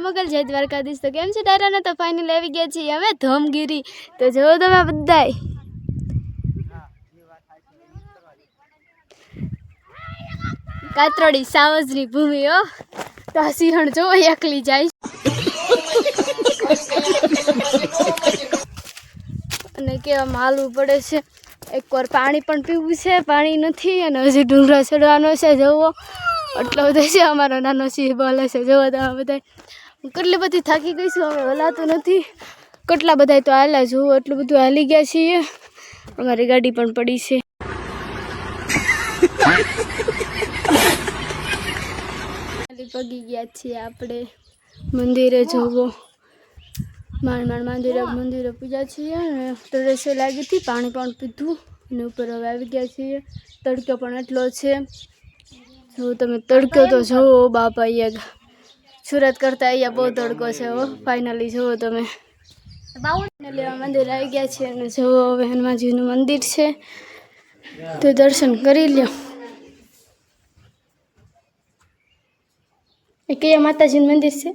મોગલ જય દ્વારકાધીશ। તો કેમ છે ડાયરાને? તો ફાઇનલ આવી ગયા છીએ અમે ધમગીરી। તો જોવો તમે બધાય કાતરોડી સાવજની ભૂમિ હો। તો આ સિંહણ જોવો એકલી જાય અને કેવા હાલવું પડે છે। એકવાર પાણી પણ પીવું છે, પાણી નથી અને હજી ડુંગરા ચડવાનો છે। જોવો એટલો બધો છે અમારો નાનો સિંહ બોલે છે। જોવો તમે બધા કેટલી બધી થાકી ગઈ છું, હવે હલાતું નથી। કેટલા બધા તો હાલ્યા, જોવો એટલું બધું હાલી ગયા છીએ। અમારી ગાડી પણ પડી છે। પગી ગયા છીએ આપણે મંદિરે। જોવો મંદિરે પૂજા છીએ અને તરસે લાગી હતી, પાણી પણ પીધું અને ઉપર હવે આવી ગયા છીએ। તડકો પણ એટલો છે, જો તમે તડકો તો જોવો બાપા, અહીંયા સુરત કરતા અહીંયા બહુ તડકો છે હો। ફાઇનલી જુઓ તમે મંદિર આવી ગયા છે અને જુઓ હવે હનુમાનજીનું મંદિર છે, તો દર્શન કરી લ્યો। એ કયા માતાજીનું મંદિર છે?